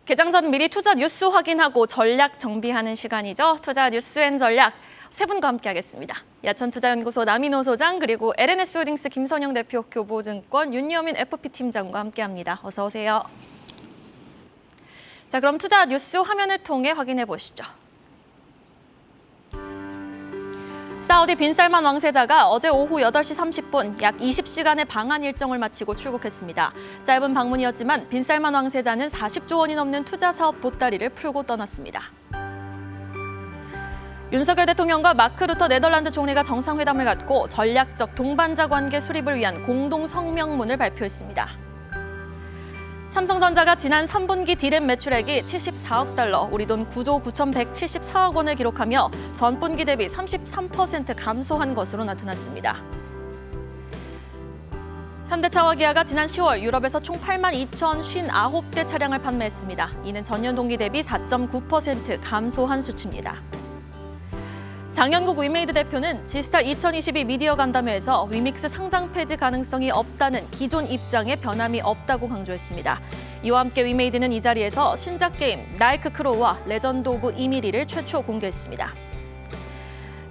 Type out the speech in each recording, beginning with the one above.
개장 전 미리 투자 뉴스 확인하고 전략 정비하는 시간이죠. 투자 뉴스 앤 전략 세 분과 함께하겠습니다. 야천투자연구소 남인호 소장 그리고 LNS홀딩스 김선영 대표, 교보증권 윤여민 FP팀장과 함께합니다. 어서 오세요. 자, 그럼 투자 뉴스 화면을 통해 확인해 보시죠. 사우디 빈살만 왕세자가 어제 오후 8시 30분 약 20시간의 방한 일정을 마치고 출국했습니다. 짧은 방문이었지만 빈살만 왕세자는 40조 원이 넘는 투자 사업 보따리를 풀고 떠났습니다. 윤석열 대통령과 마크 루터 네덜란드 총리가 정상회담을 갖고 전략적 동반자 관계 수립을 위한 공동 성명문을 발표했습니다. 삼성전자가 지난 3분기 디램 매출액이 74억 달러, 우리 돈 9조 9,174억 원을 기록하며 전분기 대비 33% 감소한 것으로 나타났습니다. 현대차와 기아가 지난 10월 유럽에서 총 82,059대 차량을 판매했습니다. 이는 전년 동기 대비 4.9% 감소한 수치입니다. 장현국 위메이드 대표는 지스타 2022 미디어 간담회에서 위믹스 상장 폐지 가능성이 없다는 기존 입장에 변함이 없다고 강조했습니다. 이와 함께 위메이드는 이 자리에서 신작 게임 나이크 크로우와 레전드 오브 이미리를 최초 공개했습니다.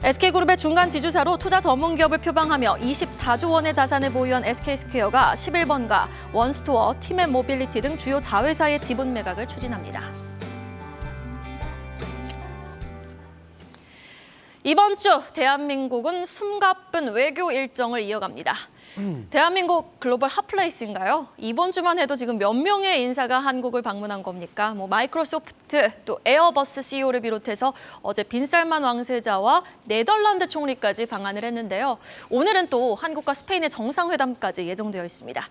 SK그룹의 중간 지주사로 투자 전문 기업을 표방하며 24조 원의 자산을 보유한 SK스퀘어가 11번가, 원스토어, 팀앤 모빌리티 등 주요 자회사의 지분 매각을 추진합니다. 이번 주 대한민국은 숨가쁜 외교 일정을 이어갑니다. 대한민국 글로벌 핫플레이스인가요? 이번 주만 해도 지금 몇 명의 인사가 한국을 방문한 겁니까? 마이크로소프트, 또 에어버스 CEO를 비롯해서 어제 빈살만 왕세자와 네덜란드 총리까지 방한을 했는데요. 오늘은 또 한국과 스페인의 정상회담까지 예정되어 있습니다.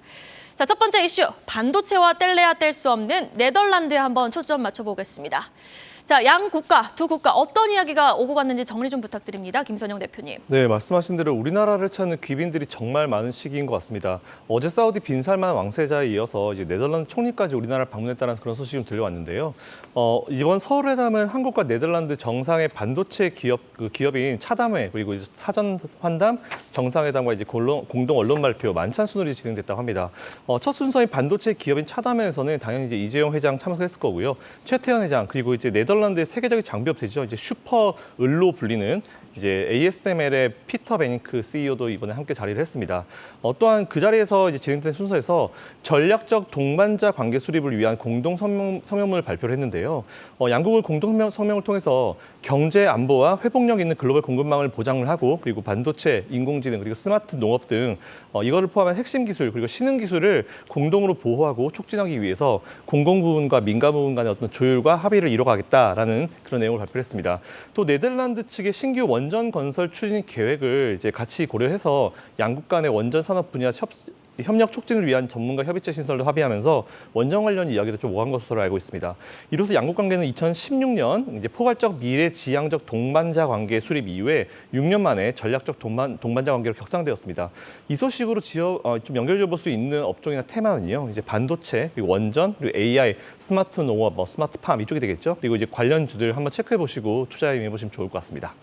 자, 첫 번째 이슈, 반도체와 뗄래야 뗄 수 없는 네덜란드에 한번 초점 맞춰보겠습니다. 자, 양 국가, 두 국가 어떤 이야기가 오고 갔는지 정리 좀 부탁드립니다. 김선영 대표님. 네, 말씀하신 대로 우리나라를 찾는 귀빈들이 정말 많은 시기인 것 같습니다. 어제 사우디 빈살만 왕세자에 이어서 이제 네덜란드 총리까지 우리나라를 방문했다는 그런 소식이 좀 들려왔는데요. 이번 서울회담은 한국과 네덜란드 정상의 반도체 기업인 차담회 그리고 이제 사전 환담, 정상회담과 이제 공동 언론 발표, 만찬 순으로 진행됐다고 합니다. 첫 순서인 반도체 기업인 차담회에서는 당연히 이제 이재용 회장 참석했을 거고요. 최태원 회장 그리고 이제 네덜란드의 세계적인 장비업체죠. 이제 슈퍼 을로 불리는 이제 ASML의 피터 베닝크 CEO도 이번에 함께 자리를 했습니다. 또한 그 자리에서 이제 진행된 순서에서 전략적 동반자 관계 수립을 위한 공동 성명문을 발표를 했는데요. 양국은 공동 성명을 통해서 경제 안보와 회복력 있는 글로벌 공급망을 보장을 하고 그리고 반도체, 인공지능 그리고 스마트 농업 등 이거를 포함한 핵심 기술 그리고 신흥 기술을 공동으로 보호하고 촉진하기 위해서 공공 부문과 민간 부문 간의 어떤 조율과 합의를 이뤄가겠다라는 그런 내용을 발표했습니다. 또 네덜란드 측의 신규 원전 건설 추진 계획을 이제 같이 고려해서 양국 간의 원전 산업 분야 협력 촉진을 위한 전문가 협의체 신설도 합의하면서 원전 관련 이야기도 좀 오간 것으로 알고 있습니다. 이로써 양국 관계는 2016년 이제 포괄적 미래 지향적 동반자 관계 수립 이후에 6년 만에 전략적 동반자 관계로 격상되었습니다. 이 소식으로 좀 연결해 볼 수 있는 업종이나 테마는요. 이제 반도체, 그리고 원전, 그리고 AI, 스마트 농업, 스마트팜 이쪽이 되겠죠. 그리고 이제 관련주들 한번 체크해 보시고 투자에 임해 보시면 좋을 것 같습니다.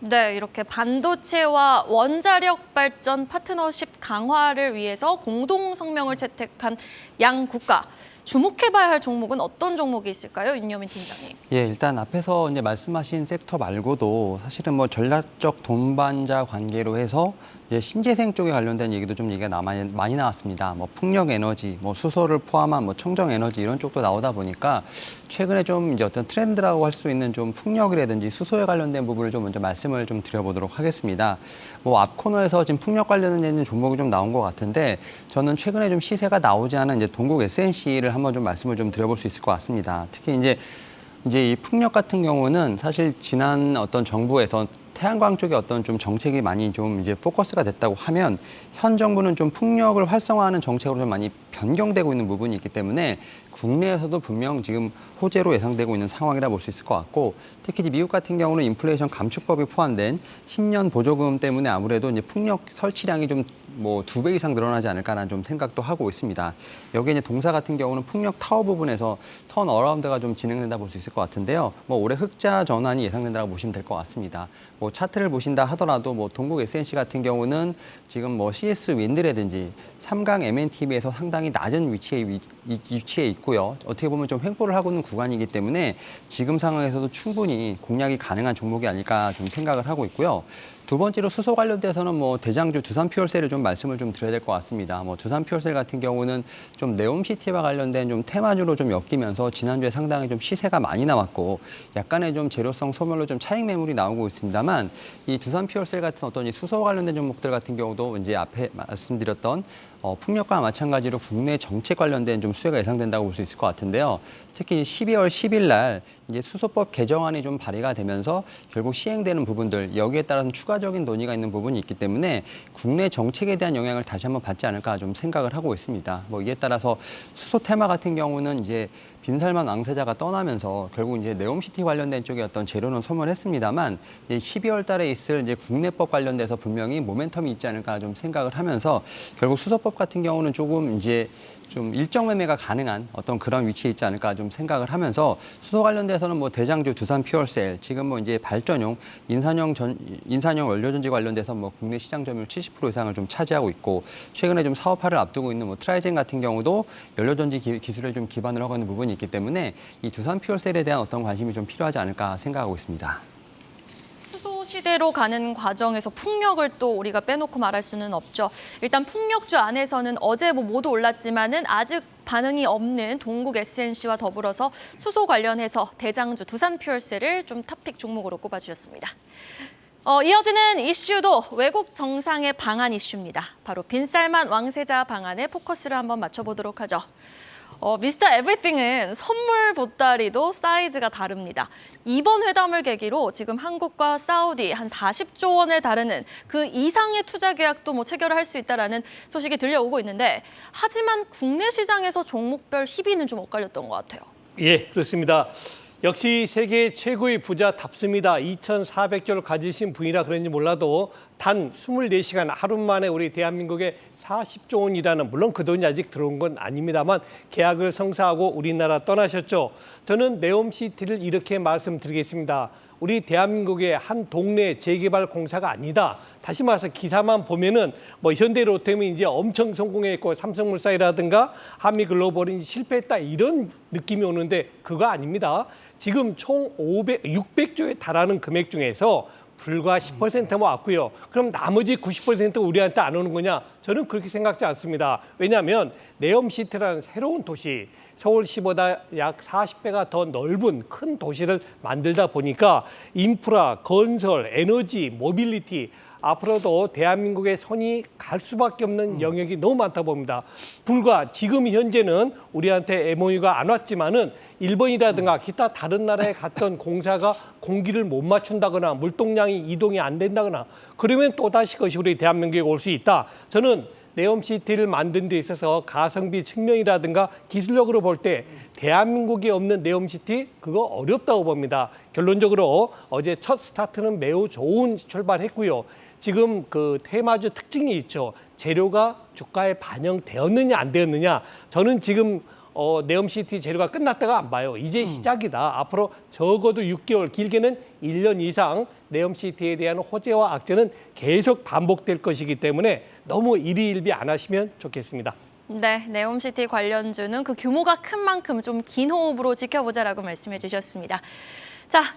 네, 이렇게 반도체와 원자력 발전 파트너십 강화를 위해서 공동 성명을 채택한 양 국가. 주목해봐야 할 종목은 어떤 종목이 있을까요, 윤여민 팀장님? 예, 일단 앞에서 이제 말씀하신 섹터 말고도 사실은 전략적 동반자 관계로 해서 이제 신재생 쪽에 관련된 얘기도 좀 얘기가 많이 나왔습니다. 풍력 에너지, 수소를 포함한 청정 에너지 이런 쪽도 나오다 보니까 최근에 좀 이제 어떤 트렌드라고 할 수 있는 좀 풍력이라든지 수소에 관련된 부분을 좀 먼저 말씀을 좀 드려보도록 하겠습니다. 앞 코너에서 지금 풍력 관련된 종목이 좀 나온 것 같은데 저는 최근에 좀 시세가 나오지 않은 이제 동국 SNC를 한번 좀 말씀을 좀 드려볼 수 있을 것 같습니다. 특히 이제 이 풍력 같은 경우는 사실 지난 어떤 정부에서 태양광 쪽에 어떤 좀 정책이 많이 좀 이제 포커스가 됐다고 하면 현 정부는 좀 풍력을 활성화하는 정책으로 좀 많이 변경되고 있는 부분이 있기 때문에 국내에서도 분명 지금 호재로 예상되고 있는 상황이라 볼 수 있을 것 같고 특히 미국 같은 경우는 인플레이션 감축법이 포함된 10년 보조금 때문에 아무래도 이제 풍력 설치량이 좀 뭐 2배 이상 늘어나지 않을까라는 좀 생각도 하고 있습니다. 여기 이제 동사 같은 경우는 풍력 타워 부분에서 턴 어라운드가 좀 진행된다 볼 수 있을 것 같은데요. 뭐 올해 흑자 전환이 예상된다고 보시면 될 것 같습니다. 뭐 차트를 보신다 하더라도 뭐 동국 SNC 같은 경우는 지금 뭐 CS 윈드라든지 3강 MNTB에서 상당히 낮은 위치에 있고요. 어떻게 보면 좀 횡보를 하고 있는 구간이기 때문에 지금 상황에서도 충분히 공략이 가능한 종목이 아닐까 좀 생각을 하고 있고요. 두 번째로 수소 관련돼서는 뭐 대장주 두산퓨얼셀을 좀 말씀을 좀 드려야 될 것 같습니다. 뭐 두산퓨얼셀 같은 경우는 좀 네옴시티와 관련된 좀 테마주로 좀 엮이면서 지난주에 상당히 좀 시세가 많이 나왔고 약간의 좀 재료성 소멸로 좀 차익 매물이 나오고 있습니다만 이 두산퓨얼셀 같은 어떤 이 수소 관련된 종목들 같은 경우도 이제 앞에 말씀드렸던 풍력과 마찬가지로 국내 정책 관련된 좀 수혜가 예상된다고 볼 수 있을 것 같은데요. 특히 12월 10일 날 이제 수소법 개정안이 좀 발의가 되면서 결국 시행되는 부분들 여기에 따라서 추가적인 논의가 있는 부분이 있기 때문에 국내 정책에 대한 영향을 다시 한번 받지 않을까 좀 생각을 하고 있습니다. 뭐 이에 따라서 수소 테마 같은 경우는 이제 빈살만 왕세자가 떠나면서 결국 이제 네옴시티 관련된 쪽에 어떤 재료는 소멸했습니다만 이제 12월 달에 있을 이제 국내법 관련돼서 분명히 모멘텀이 있지 않을까 좀 생각을 하면서 결국 수소법 같은 경우는 조금 이제 좀 일정 매매가 가능한 어떤 그런 위치에 있지 않을까 좀 생각을 하면서 수소 관련돼서는 뭐 대장주 두산퓨얼셀 지금 뭐 이제 발전용 인산형 원료전지 관련돼서 뭐 국내 시장 점유율 70% 이상을 좀 차지하고 있고 최근에 좀 사업화를 앞두고 있는 뭐 트라이젠 같은 경우도 연료전지 기술을 좀 기반으로 하고 있는 부분이 있기 때문에 이 두산퓨얼셀에 대한 어떤 관심이 좀 필요하지 않을까 생각하고 있습니다. 수소 시대로 가는 과정에서 풍력을 또 우리가 빼놓고 말할 수는 없죠. 일단 풍력주 안에서는 어제 뭐 모두 올랐지만은 아직 반응이 없는 동국 SNC와 더불어서 수소 관련해서 대장주 두산퓨얼셀을 좀 탑픽 종목으로 꼽아주셨습니다. 이어지는 이슈도 외국 정상의 방한 이슈입니다. 바로 빈살만 왕세자 방안에 포커스를 한번 맞춰보도록 하죠. 미스터 에브리띵은 선물 보따리도 사이즈가 다릅니다. 이번 회담을 계기로 지금 한국과 사우디 한 40조 원에 달하는 그 이상의 투자 계약도 뭐 체결을 할 수 있다라는 소식이 들려오고 있는데 하지만 국내 시장에서 종목별 희비는 좀 엇갈렸던 것 같아요. 예, 그렇습니다. 역시 세계 최고의 부자답습니다. 2,400조를 가지신 분이라 그런지 몰라도 단 24시간 하루 만에 우리 대한민국에 40조 원이라는 물론 그 돈이 아직 들어온 건 아닙니다만 계약을 성사하고 우리나라 떠나셨죠. 저는 네옴시티를 이렇게 말씀드리겠습니다. 우리 대한민국의 한 동네 재개발 공사가 아니다. 다시 말해서 기사만 보면은 뭐 현대로템이 이제 엄청 성공했고 삼성물산이라든가 한미글로벌이 실패했다 이런 느낌이 오는데 그거 아닙니다. 지금 총 600조에 달하는 금액 중에서 불과 10%만 왔고요. 그럼 나머지 90%가 우리한테 안 오는 거냐? 저는 그렇게 생각지 않습니다. 왜냐하면 네옴시티라는 새로운 도시, 서울시보다 약 40배가 더 넓은 큰 도시를 만들다 보니까 인프라, 건설, 에너지, 모빌리티 앞으로도 대한민국의 손이 갈 수밖에 없는 영역이 너무 많다 봅니다. 불과 지금 현재는 우리한테 MOU가 안 왔지만은 일본이라든가 기타 다른 나라에 갔던 공사가 공기를 못 맞춘다거나 물동량이 이동이 안 된다거나 그러면 또다시 그것이 우리 대한민국에 올 수 있다. 저는 네옴시티를 만든 데 있어서 가성비 측면이라든가 기술력으로 볼 때 대한민국에 없는 네옴시티 그거 어렵다고 봅니다. 결론적으로 어제 첫 스타트는 매우 좋은 출발했고요. 지금 그 테마주 특징이 있죠. 재료가 주가에 반영되었느냐 안 되었느냐. 저는 지금 네옴시티 재료가 끝났다가 안 봐요. 이제 시작이다. 앞으로 적어도 6개월, 길게는 1년 이상 네옴시티에 대한 호재와 악재는 계속 반복될 것이기 때문에 너무 일희일비 안 하시면 좋겠습니다. 네, 네옴시티 관련주는 그 규모가 큰 만큼 좀 긴 호흡으로 지켜보자라고 말씀해 주셨습니다. 자,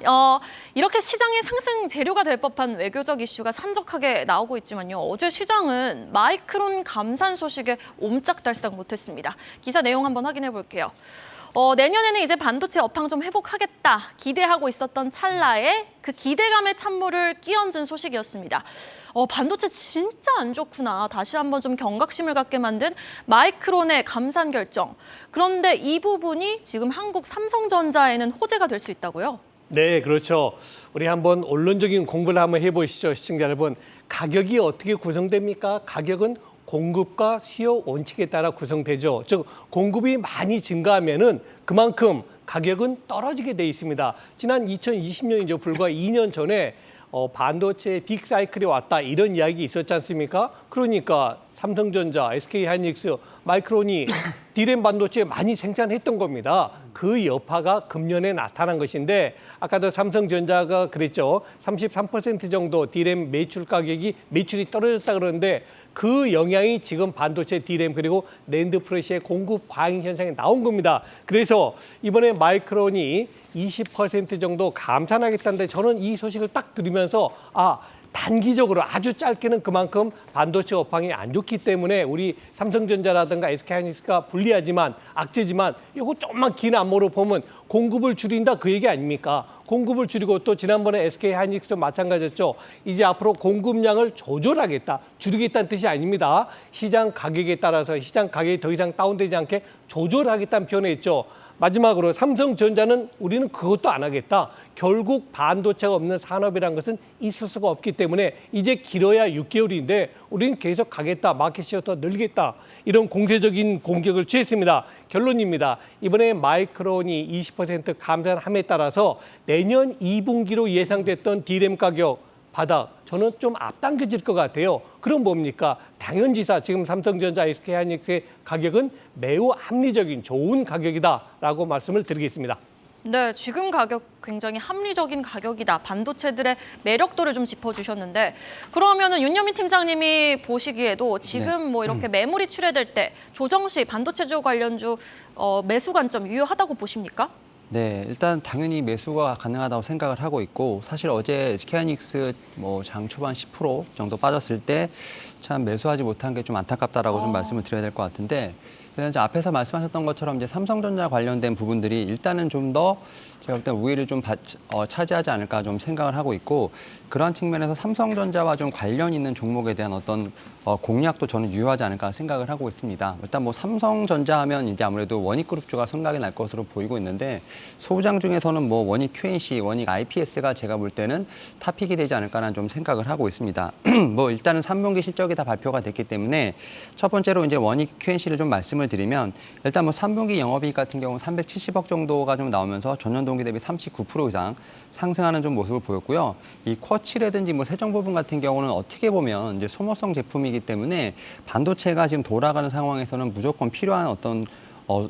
이렇게 시장의 상승 재료가 될 법한 외교적 이슈가 산적하게 나오고 있지만요. 어제 시장은 마이크론 감산 소식에 옴짝달싹 못했습니다. 기사 내용 한번 확인해 볼게요. 내년에는 이제 반도체 업황 좀 회복하겠다 기대하고 있었던 찰나에 그 기대감의 찬물을 끼얹은 소식이었습니다. 반도체 진짜 안 좋구나. 다시 한번 좀 경각심을 갖게 만든 마이크론의 감산 결정. 그런데 이 부분이 지금 한국 삼성전자에는 호재가 될 수 있다고요? 네, 그렇죠. 우리 한번 원론적인 공부를 한번 해보시죠, 시청자 여러분. 가격이 어떻게 구성됩니까? 가격은 공급과 수요 원칙에 따라 구성되죠. 즉 공급이 많이 증가하면은 그만큼 가격은 떨어지게 돼 있습니다. 지난 2020년이죠. 불과 2년 전에 반도체 빅사이클이 왔다 이런 이야기 있었지 않습니까? 그러니까 삼성전자, SK하이닉스, 마이크론이 D램 반도체 많이 생산했던 겁니다. 그 여파가 금년에 나타난 것인데 아까도 삼성전자가 그랬죠. 33% 정도 D램 매출이 떨어졌다 그러는데 그 영향이 지금 반도체 D램 그리고 낸드 프레시의 공급 과잉 현상이 나온 겁니다. 그래서 이번에 마이크론이 20% 정도 감산하겠다는데 저는 이 소식을 딱 들으면서 단기적으로 아주 짧게는 그만큼 반도체 업황이 안 좋기 때문에 우리 삼성전자라든가 SK하이닉스가 불리하지만 악재지만 이거 조금만 긴 안목으로 보면 공급을 줄인다 그 얘기 아닙니까? 공급을 줄이고 또 지난번에 SK하이닉스도 마찬가지였죠. 이제 앞으로 공급량을 조절하겠다, 줄이겠다는 뜻이 아닙니다. 시장 가격에 따라서 시장 가격이 더 이상 다운되지 않게 조절하겠다는 표현을 했죠. 마지막으로 삼성전자는 우리는 그것도 안 하겠다. 결국 반도체가 없는 산업이라는 것은 있을 수가 없기 때문에 이제 길어야 6개월인데 우리는 계속 가겠다. 마켓시어 더 늘리겠다. 이런 공세적인 공격을 취했습니다. 결론입니다. 이번에 마이크론이 20% 감산함에 따라서 내년 2분기로 예상됐던 D램 가격 바닥, 저는 좀 앞당겨질 것 같아요. 그럼 뭡니까? 당연지사, 지금 삼성전자, SK하이닉스의 가격은 매우 합리적인 좋은 가격이다라고 말씀을 드리겠습니다. 네, 지금 가격 굉장히 합리적인 가격이다. 반도체들의 매력도를 좀 짚어주셨는데 그러면은 윤여민 팀장님이 보시기에도 지금 뭐 이렇게 매물이 출회될 때 조정 시 반도체주 관련주 매수 관점 유효하다고 보십니까? 네, 일단 당연히 매수가 가능하다고 생각을 하고 있고 사실 어제 SK하이닉스 뭐 장 초반 10% 정도 빠졌을 때 참 매수하지 못한 게 좀 안타깝다라고 좀 말씀을 드려야 될 것 같은데 이제 앞에서 말씀하셨던 것처럼 이제 삼성전자 관련된 부분들이 일단은 좀 더 제가 볼 때 우위를 좀 차지하지 않을까 좀 생각을 하고 있고 그러한 측면에서 삼성전자와 좀 관련 있는 종목에 대한 어떤 공략도 저는 유효하지 않을까 생각을 하고 있습니다. 일단 뭐 삼성전자 하면 이제 아무래도 원익그룹주가 생각이 날 것으로 보이고 있는데 소부장 중에서는 뭐 원익 QNC, 원익 IPS가 제가 볼 때는 탑픽이 되지 않을까라는 좀 생각을 하고 있습니다. 뭐 일단은 3분기 실적이 다 발표가 됐기 때문에 첫 번째로 이제 원익 QNC를 좀 말씀을 드리면 일단 뭐 3분기 영업이익 같은 경우는 370억 정도가 좀 나오면서 전년 동기 대비 39% 이상 상승하는 좀 모습을 보였고요. 이 쿼치라든지 뭐 세정 부분 같은 경우는 어떻게 보면 이제 소모성 제품이기 때문에 반도체가 지금 돌아가는 상황에서는 무조건 필요한 어떤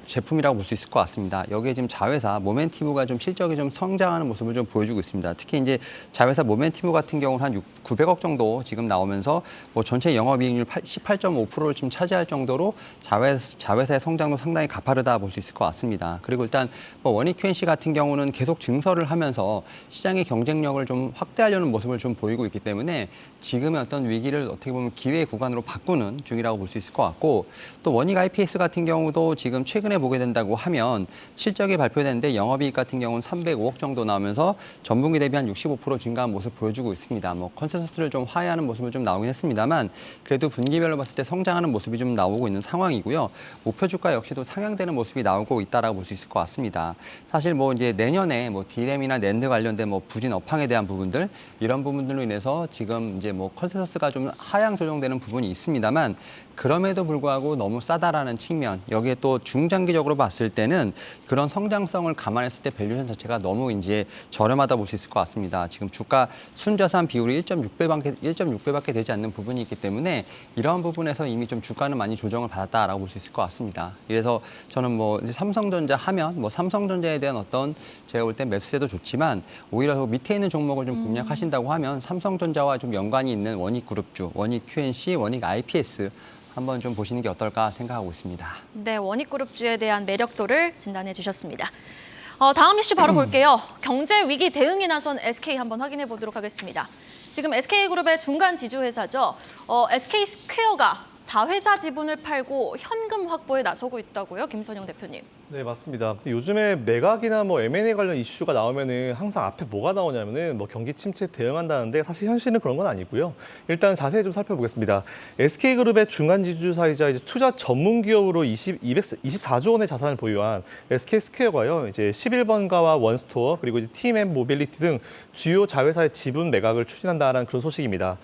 제품이라고 볼 수 있을 것 같습니다. 여기에 지금 자회사 모멘티브가 좀 실적이 좀 성장하는 모습을 좀 보여주고 있습니다. 특히 이제 자회사 모멘티브 같은 경우는 한 900억 정도 지금 나오면서 뭐 전체 영업이익률 18.5%를 지금 차지할 정도로 자회사의 성장도 상당히 가파르다 볼 수 있을 것 같습니다. 그리고 일단 뭐 원익 QNC 같은 경우는 계속 증설을 하면서 시장의 경쟁력을 좀 확대하려는 모습을 좀 보이고 있기 때문에 지금의 어떤 위기를 어떻게 보면 기회의 구간으로 바꾸는 중이라고 볼 수 있을 것 같고 또 원익 IPS 같은 경우도 지금 최근에 보게 된다고 하면 실적이 발표됐는데 영업이익 같은 경우는 305억 정도 나오면서 전분기 대비 한 65% 증가한 모습 보여주고 있습니다. 뭐 컨센서스를 좀 하회하는 모습을 좀 나오긴 했습니다만 그래도 분기별로 봤을 때 성장하는 모습이 좀 나오고 있는 상황이고요. 목표 주가 역시도 상향되는 모습이 나오고 있다라고 볼 수 있을 것 같습니다. 사실 뭐 이제 내년에 뭐 D램이나 낸드 관련된 뭐 부진 업황에 대한 부분들 이런 부분들로 인해서 지금 이제 뭐 컨센서스가 좀 하향 조정되는 부분이 있습니다만 그럼에도 불구하고 너무 싸다라는 측면 여기에 또 중장기적으로 봤을 때는 그런 성장성을 감안했을 때 밸류션 자체가 너무 이제 저렴하다 볼 수 있을 것 같습니다. 지금 주가 순자산 비율이 1.6배밖에 되지 않는 부분이 있기 때문에 이러한 부분에서 이미 좀 주가는 많이 조정을 받았다라고 볼 수 있을 것 같습니다. 그래서 저는 뭐 이제 삼성전자 하면 뭐 삼성전자에 대한 어떤 제가 볼 때 매수세도 좋지만 오히려 밑에 있는 종목을 좀 공략하신다고 하면 삼성전자와 좀 연관이 있는 원익그룹주, 원익 QNC, 원익 IPS 한번 좀 보시는 게 어떨까 생각하고 있습니다. 네, 원익그룹주에 대한 매력도를 진단해 주셨습니다. 다음 이슈 바로 볼게요. 경제 위기 대응에 나선 SK 한번 확인해 보도록 하겠습니다. 지금 SK그룹의 중간 지주회사죠. SK스퀘어가 자회사 지분을 팔고 현금 확보에 나서고 있다고요, 김선영 대표님. 네, 맞습니다. 요즘에 매각이나 뭐 M&A 관련 이슈가 나오면은 항상 앞에 뭐가 나오냐면은 뭐 경기 침체에 대응한다는데 사실 현실은 그런 건 아니고요. 일단 자세히 좀 살펴보겠습니다. SK그룹의 중간 지주사이자 이제 투자 전문 기업으로 24조 원의 자산을 보유한 SK스퀘어가요. 이제 11번가와 원스토어 그리고 이제 TMM 모빌리티 등 주요 자회사의 지분 매각을 추진한다라는 그런 소식입니다.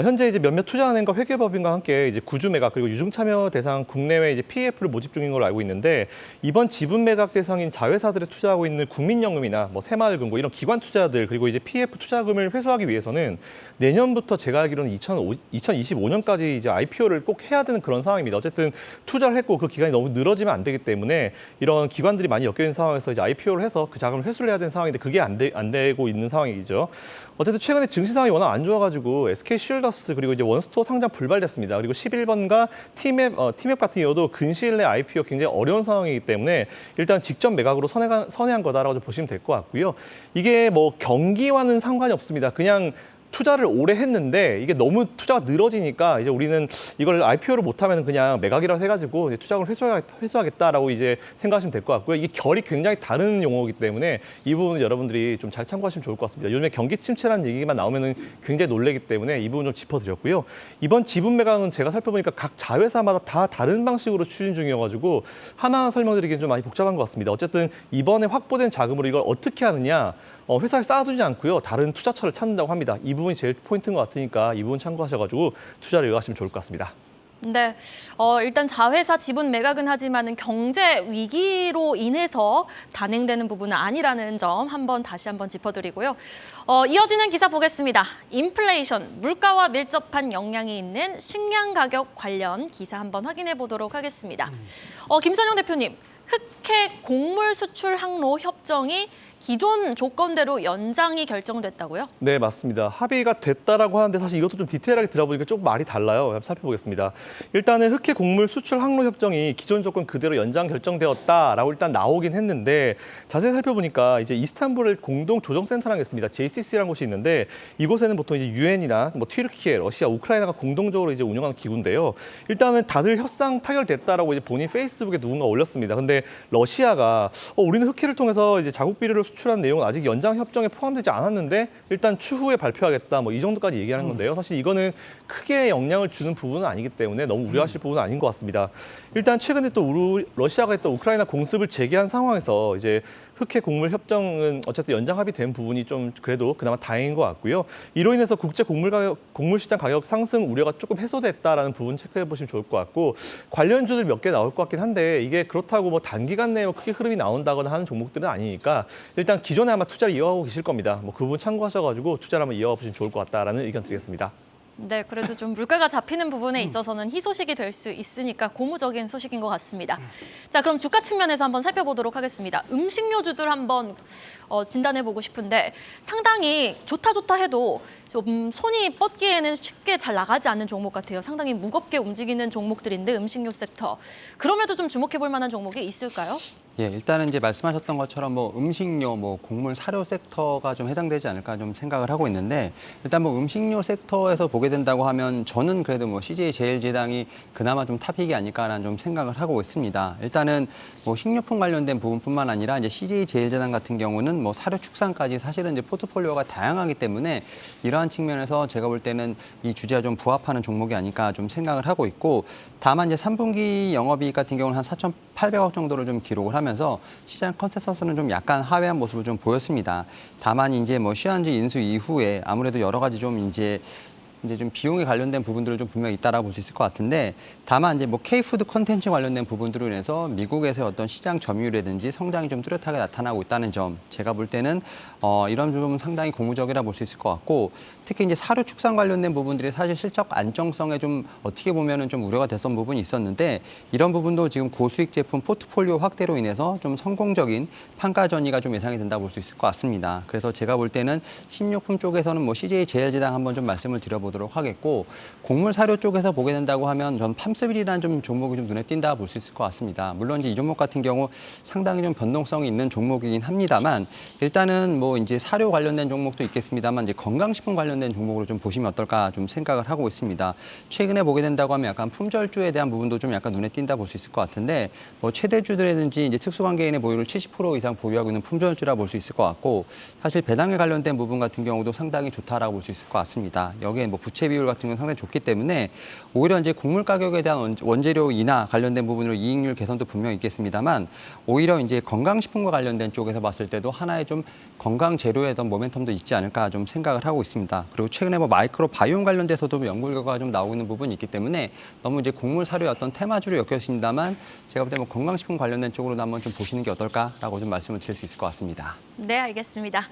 현재 이제 몇몇 투자은행과 회계법인과 함께 이제 구주 매각 그리고 유증 참여 대상 국내외 이제 PEF를 모집 중인 걸로 알고 있는데 이번 지분 매각 대상인 자회사들에 투자하고 있는 국민연금이나 뭐 새마을금고 이런 기관 투자들 그리고 이제 PEF 투자금을 회수하기 위해서는 내년부터 제가 알기로는 2025년까지 이제 IPO를 꼭 해야 되는 그런 상황입니다. 어쨌든 투자를 했고 그 기간이 너무 늘어지면 안 되기 때문에 이런 기관들이 많이 엮여 있는 상황에서 이제 IPO를 해서 그 자금을 회수를 해야 되는 상황인데 그게 안 되고 있는 상황이죠. 어쨌든 최근에 증시 상황이 워낙 안 좋아가지고 SK쉴더스 그리고 이제 원스토어 상장 불발됐습니다. 그리고 11번가 티맵 같은 경우도 근시일 내 IPO 굉장히 어려운 상황이기 때문에 일단 직접 매각으로 선회한 거다라고 보시면 될 것 같고요. 이게 뭐 경기와는 상관이 없습니다. 그냥 투자를 오래 했는데 이게 너무 투자가 늘어지니까 이제 우리는 이걸 IPO를 못하면 그냥 매각이라고 해가지고 이제 투자금을 회수하겠다라고 이제 생각하시면 될 것 같고요. 이게 결이 굉장히 다른 용어이기 때문에 이 부분은 여러분들이 좀 잘 참고하시면 좋을 것 같습니다. 요즘에 경기 침체라는 얘기만 나오면은 굉장히 놀래기 때문에 이 부분 좀 짚어드렸고요. 이번 지분 매각은 제가 살펴보니까 각 자회사마다 다 다른 방식으로 추진 중이어가지고 하나하나 설명드리기는 좀 많이 복잡한 것 같습니다. 어쨌든 이번에 확보된 자금으로 이걸 어떻게 하느냐 회사에 쌓아두지 않고요. 다른 투자처를 찾는다고 합니다. 이 부분이 제일 포인트인 것 같으니까 이 부분 참고하셔가지고 투자를 이용하시면 좋을 것 같습니다. 네, 일단 자회사 지분 매각은 하지만은 경제 위기로 인해서 단행되는 부분은 아니라는 점 다시 한번 짚어드리고요. 이어지는 기사 보겠습니다. 인플레이션, 물가와 밀접한 영향이 있는 식량 가격 관련 기사 한번 확인해 보도록 하겠습니다. 김선영 대표님, 흑해 곡물 수출 항로 협정이 기존 조건대로 연장이 결정됐다고요? 네, 맞습니다. 합의가 됐다라고 하는데 사실 이것도 좀 디테일하게 들어보니까 조금 말이 달라요. 한번 살펴보겠습니다. 일단은 흑해 곡물 수출 항로 협정이 기존 조건 그대로 연장 결정되었다라고 일단 나오긴 했는데 자세히 살펴보니까 이제 이스탄불에 공동 조정센터라는 게 있습니다. JCC라는 곳이 있는데 이곳에는 보통 이제 유엔이나 뭐 튀르키예, 러시아, 우크라이나가 공동적으로 이제 운영하는 기구인데요. 일단은 다들 협상 타결됐다라고 이제 본인 페이스북에 누군가 올렸습니다. 근데 러시아가 우리는 흑해를 통해서 이제 자국 비료를 수출한 내용은 아직 연장 협정에 포함되지 않았는데 일단 추후에 발표하겠다 뭐 이 정도까지 얘기하는 건데요. 사실 이거는 크게 영향을 주는 부분은 아니기 때문에 너무 우려하실 부분은 아닌 것 같습니다. 일단 최근에 또 러시아가 또 우크라이나 공습을 재개한 상황에서 이제 흑해 곡물 협정은 어쨌든 연장 합의된 부분이 좀 그래도 그나마 다행인 것 같고요. 이로 인해서 국제 곡물 시장 가격 상승 우려가 조금 해소됐다라는 부분 체크해 보시면 좋을 것 같고 관련주들 몇 개 나올 것 같긴 한데 이게 그렇다고 뭐 단기간 내에 크게 흐름이 나온다거나 하는 종목들은 아니니까 일단 기존에 아마 투자를 이어가고 계실 겁니다. 뭐 그 부분 참고하셔가지고 투자를 한번 이어가 보시면 좋을 것 같다라는 의견 드리겠습니다. 네, 그래도 좀 물가가 잡히는 부분에 있어서는 희소식이 될 수 있으니까 고무적인 소식인 것 같습니다. 자, 그럼 주가 측면에서 한번 살펴보도록 하겠습니다. 음식료주들 한번 진단해보고 싶은데 상당히 좋다 해도 좀 손이 뻗기에는 쉽게 잘 나가지 않는 종목 같아요. 상당히 무겁게 움직이는 종목들인데 음식료 섹터. 그럼에도 좀 주목해볼 만한 종목이 있을까요? 예, 일단은 이제 말씀하셨던 것처럼 뭐 음식료, 뭐 곡물, 사료 섹터가 좀 해당되지 않을까 좀 생각을 하고 있는데 일단 뭐 음식료 섹터에서 보게 된다고 하면 저는 그래도 뭐 CJ제일제당이 그나마 좀 탑픽이 아닐까라는 좀 생각을 하고 있습니다. 일단은 뭐 식료품 관련된 부분뿐만 아니라 이제 CJ제일제당 같은 경우는 뭐 사료 축산까지 사실은 이제 포트폴리오가 다양하기 때문에 이러한 측면에서 제가 볼 때는 이 주제와 좀 부합하는 종목이 아닐까 좀 생각을 하고 있고 다만 이제 3분기 영업이익 같은 경우는 한 4,800억 정도를 좀 기록을 하면서 시장 컨센서스는 좀 약간 하회한 모습을 좀 보였습니다. 다만 이제 뭐 시한지 인수 이후에 아무래도 여러 가지 좀 이제 좀 비용에 관련된 부분들을 좀 분명히 있다라고 볼 수 있을 것 같은데 다만 이제 뭐 K푸드 콘텐츠 관련된 부분들로 인해서 미국에서의 어떤 시장 점유율이라든지 성장이 좀 뚜렷하게 나타나고 있다는 점 제가 볼 때는 이런 부분은 상당히 고무적이라 볼 수 있을 것 같고 특히 이제 사료 축산 관련된 부분들이 사실 실적 안정성에 좀 어떻게 보면은 좀 우려가 됐던 부분이 있었는데 이런 부분도 지금 고수익 제품 포트폴리오 확대로 인해서 좀 성공적인 판가 전이가 좀 예상이 된다고 볼 수 있을 것 같습니다. 그래서 제가 볼 때는 식료품 쪽에서는 뭐 CJ제일제당 한번 좀 말씀을 드려보도록 하겠고 곡물 사료 쪽에서 보게 된다고 하면 전 팜스빌이라는 좀 종목이 좀 눈에 띈다 볼 수 있을 것 같습니다. 물론 이제 이 종목 같은 경우 상당히 좀 변동성이 있는 종목이긴 합니다만 일단은 뭐 이제 사료 관련된 종목도 있겠습니다만 이제 건강식품 관련된 종목으로 좀 보시면 어떨까 좀 생각을 하고 있습니다. 최근에 보게 된다고 하면 약간 품절주에 대한 부분도 좀 약간 눈에 띈다 볼 수 있을 것 같은데 뭐 최대주들이든지 이제 특수관계인의 보유를 70% 이상 보유하고 있는 품절주라 볼 수 있을 것 같고 사실 배당에 관련된 부분 같은 경우도 상당히 좋다라고 볼 수 있을 것 같습니다. 여기에 뭐 부채 비율 같은 건 상당히 좋기 때문에 오히려 이제 곡물 가격에 대한 원재료 인하 관련된 부분으로 이익률 개선도 분명히 있겠습니다만 오히려 이제 건강식품과 관련된 쪽에서 봤을 때도 하나의 좀 건강 재료에 어떤 모멘텀도 있지 않을까 좀 생각을 하고 있습니다. 그리고 최근에 뭐 마이크로 바이옴 관련돼서도 연구 결과가 좀 나오고 있는 부분이 있기 때문에 너무 이제 곡물 사료의 어떤 테마주로 엮여진다만 제가 볼 때 뭐 건강식품 관련된 쪽으로도 한번 좀 보시는 게 어떨까라고 좀 말씀을 드릴 수 있을 것 같습니다. 네, 알겠습니다.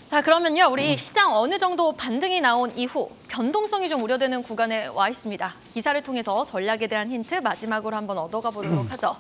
자, 그러면요. 우리 시장 어느 정도 반등이 나온 이후 변동성이 좀 우려되는 구간에 와 있습니다. 기사를 통해서 전략에 대한 힌트 마지막으로 한번 얻어가 보도록 하죠.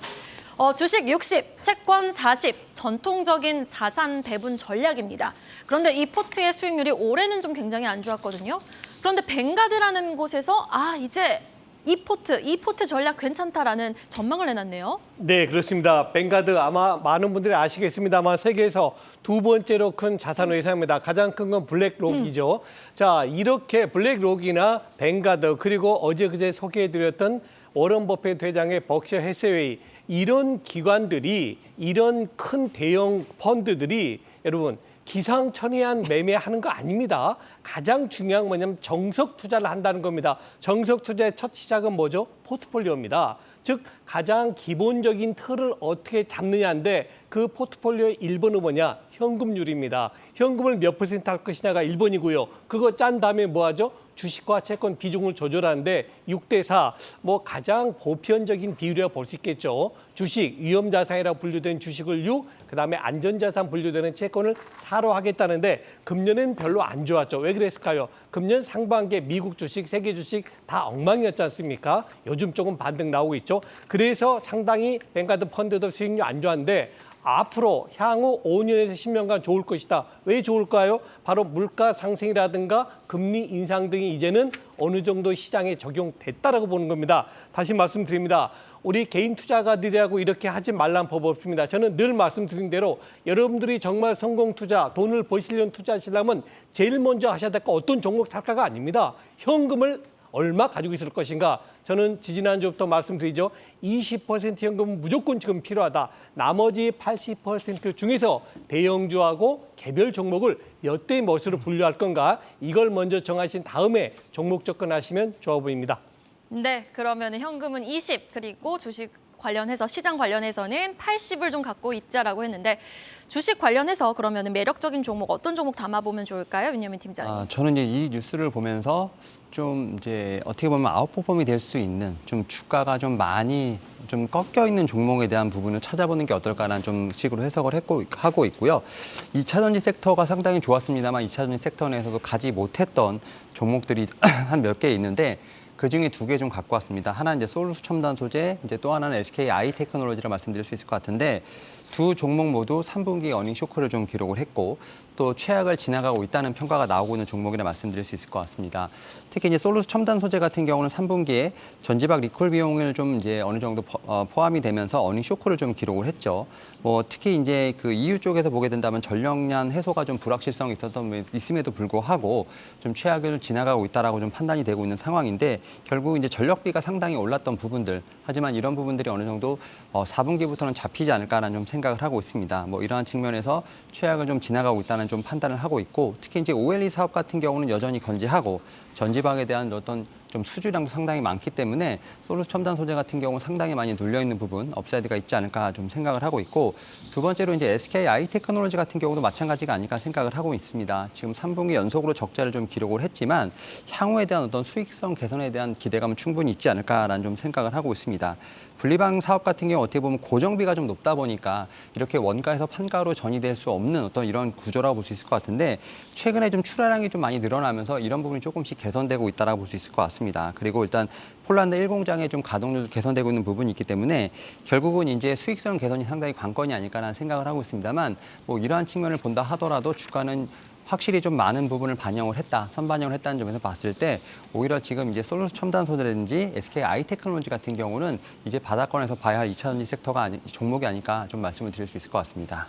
주식 60, 채권 40, 전통적인 자산 배분 전략입니다. 그런데 이 포트의 수익률이 올해는 좀 굉장히 안 좋았거든요. 그런데 벵가드라는 곳에서 이제 이 포트 전략 괜찮다라는 전망을 내놨네요. 네, 그렇습니다. 벵가드 아마 많은 분들이 아시겠습니다만 세계에서 두 번째로 큰 자산 회사입니다. 가장 큰 건 블랙록이죠. 자, 이렇게 블랙록이나 벵가드 그리고 어제 그제 소개해드렸던 워런 버핏 회장의 벅셔 해서웨이 이런 기관들이 이런 큰 대형 펀드들이 여러분 기상천외한 매매하는 거 아닙니다. 가장 중요한 건 뭐냐면 정석 투자를 한다는 겁니다. 정석 투자의 첫 시작은 뭐죠? 포트폴리오입니다. 즉 가장 기본적인 틀을 어떻게 잡느냐인데 그 포트폴리오의 1번은 뭐냐? 현금률입니다. 현금을 몇 퍼센트 할 것이냐가 1번이고요. 그거 짠 다음에 뭐 하죠? 주식과 채권 비중을 조절하는데 6대4 뭐 가장 보편적인 비율이라고 볼 수 있겠죠. 주식, 위험자산이라고 분류된 주식을 6, 그다음에 안전자산 분류되는 채권을 4로 하겠다는데 금년엔 별로 안 좋았죠. 왜 그랬을까요? 금년 상반기에 미국 주식, 세계 주식 다 엉망이었지 않습니까? 요즘 조금 반등 나오고 있죠. 그래서 상당히 벵가드 펀드도 수익률 안 좋았는데 앞으로 향후 5년에서 10년간 좋을 것이다. 왜 좋을까요? 바로 물가 상승이라든가 금리 인상 등이 이제는 어느 정도 시장에 적용됐다라고 보는 겁니다. 다시 말씀드립니다. 우리 개인 투자가들이라고 이렇게 하지 말라는 법 없습니다. 저는 늘 말씀드린 대로 여러분들이 정말 성공 투자, 돈을 버시려는 투자하시려면 제일 먼저 하셔야 될 거 어떤 종목 살까가 아닙니다. 현금을 얼마 가지고 있을 것인가? 저는 지지난주부터 말씀드리죠. 20% 현금은 무조건 지금 필요하다. 나머지 80% 중에서 대형주하고 개별 종목을 몇 대 몇으로 분류할 건가? 이걸 먼저 정하신 다음에 종목 접근하시면 좋아 보입니다. 네, 그러면 현금은 20, 그리고 주식 관련해서 시장 관련해서는 80을 좀 갖고 있자라고 했는데 주식 관련해서 그러면 매력적인 종목 어떤 종목 담아보면 좋을까요, 윤여민 팀장님? 저는 이제 이 뉴스를 보면서 좀 이제 어떻게 보면 아웃퍼폼이 될 수 있는 좀 주가가 좀 많이 좀 꺾여 있는 종목에 대한 부분을 찾아보는 게 어떨까라는 좀 식으로 해석을 하고 있고요. 2차 전지 섹터가 상당히 좋았습니다만 2차 전지 섹터 내에서도 가지 못했던 종목들이 한 몇 개 있는데 그 중에 두 개 좀 갖고 왔습니다. 하나는 이제 솔루스 첨단 소재, 이제 또 하나는 SK 아이 테크놀로지를 말씀드릴 수 있을 것 같은데 두 종목 모두 3분기 어닝 쇼크를 좀 기록을 했고 또 최악을 지나가고 있다는 평가가 나오고 있는 종목이라 말씀드릴 수 있을 것 같습니다. 특히 이제 솔루스 첨단 소재 같은 경우는 3분기에 전지박 리콜 비용을 좀 이제 어느 정도 포함이 되면서 어닝 쇼크를 좀 기록을 했죠. 뭐 특히 이제 그 EU 쪽에서 보게 된다면 전력난 해소가 좀 불확실성이 있음에도 불구하고 좀 최악을 지나가고 있다라고 좀 판단이 되고 있는 상황인데 결국 이제 전력비가 상당히 올랐던 부분들 하지만 이런 부분들이 어느 정도 4분기부터는 잡히지 않을까라는 좀 생각을 하고 있습니다. 뭐 이러한 측면에서 최악을 좀 지나가고 있다는 좀 판단을 하고 있고 특히 이제 OLE 사업 같은 경우는 여전히 건재하고 전지방에 대한 어떤 좀 수주량도 상당히 많기 때문에 솔루스 첨단 소재 같은 경우 상당히 많이 눌려 있는 부분 업사이드가 있지 않을까 좀 생각을 하고 있고 두 번째로 이제 SK 아이 테크놀로지 같은 경우도 마찬가지가 아닐까 생각을 하고 있습니다. 지금 3분기 연속으로 적자를 좀 기록을 했지만 향후에 대한 어떤 수익성 개선에 대한 기대감은 충분히 있지 않을까라는 좀 생각을 하고 있습니다. 분리방 사업 같은 경우 어떻게 보면 고정비가 좀 높다 보니까 이렇게 원가에서 판가로 전이될 수 없는 어떤 이런 구조라고 볼 수 있을 것 같은데 최근에 좀 출하량이 좀 많이 늘어나면서 이런 부분이 조금씩 개선되고 있다라고 볼 수 있을 것 같습니다. 그리고 일단 폴란드 1공장의 좀 가동률도 개선되고 있는 부분이 있기 때문에 결국은 이제 수익성 개선이 상당히 관건이 아닐까라는 생각을 하고 있습니다만 뭐 이러한 측면을 본다 하더라도 주가는 확실히 좀 많은 부분을 반영을 했다, 선반영을 했다는 점에서 봤을 때 오히려 지금 이제 솔루스 첨단 소재라든지 SK 아이 테크놀로지 같은 경우는 이제 바닥권에서 봐야 할 2차 전지 섹터가 종목이 아닐까 좀 말씀을 드릴 수 있을 것 같습니다.